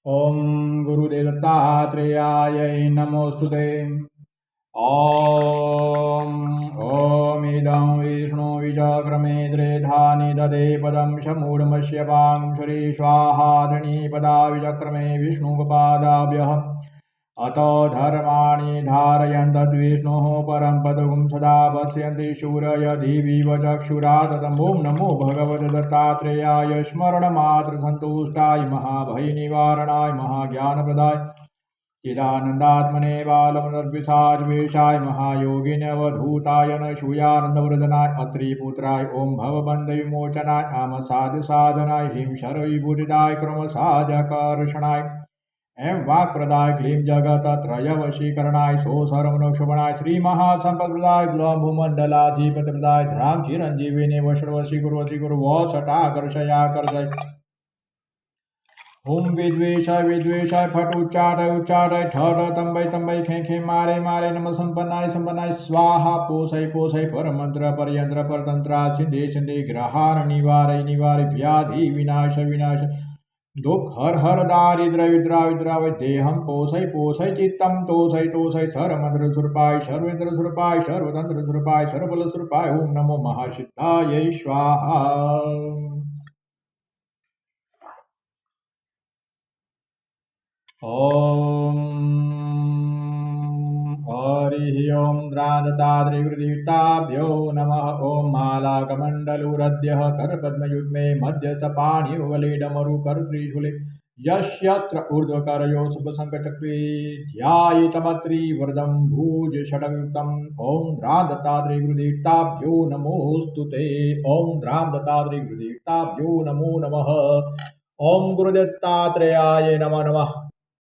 ओम गुरुदेव दत्तात्रेयाय नमोस्तुते। ओम ओम इदं विष्णु विचक्रमे त्रेधानि ददे पदं शमूढमस्य पांशुरे स्वाहा धृणीपदा विचक्रमे विष्णुपादाभ्यः अतो धर्माणि धारयन् तद्विष्णोः परं पदगुं सदा पश्यन्ति शूरय धीविव चक्षुरा ततमो नमो भगवते दत्तात्रेयाय स्मरणमात्रसन्तुष्टाय महाभयनिवारणाय महाज्ञानप्रदाय चिदानन्दात्मने बालमुदर्पिशाचवेशाय महायोगिनवधूताय नशूयानन्दवृदनाय अत्रिपुत्राय ॐ भवबन्धविमोचनाय आमसाध्यसाधनाय ह्रीं शरविभूतिदाय क्रमसाधकर्षणाय एं वाक्प्रदाय क्लीं जगत्त्रयवशीकरणाय सोऽसर्वमोक्षप्रदाय श्रीमहासम्पत्प्रदाय ग्लौं भूमण्डलाधिपतिप्रदाय ध्रां चिरञ्जीविने वशर्वशीकुर्वशीकुर्वोषटाकर्षयाकर्षय हुम विद्वेषाय विद्वेषाय फट उच्चाटय ठठ तंबै खे मारे नम संपन्नाय स्वाहा पोषय परमंत्र परयंत्र परतंत्रा सिंधे ग्रहान निवारय व्याधि विनाश दुख हर दारिद्र विद्रावय देहं पोषय चित्तं तोषय सर्वमंत्र सुरपाय सर्वेंद्र सुरपाय सर्वतंत्र सुरपाय सर्वबल सुरपाय ओम नमो महासिद्धाय स्वाहा। ओम हरि ओम द्रादताद्रिवृदिताभ्यो नमः। ओम मालाकमण्डलुरद्यः करपद्मयुग्मे मध्यस्थपाणिवलीडमरुकरत्रिशूले यस्यत्र ऊर्ध्वकरयो शुभशङ्खचक्रे ध्यायेतमत्रिवरदं भुजषड्युक्तम्। ॐ द्रादताद्रिवृदिताभ्यो नमोऽस्तु ते। ॐ द्रादताद्रिवृदिताभ्यो नमो नमः। ओम गुरुदत्तात्रेयाय नमः नमः।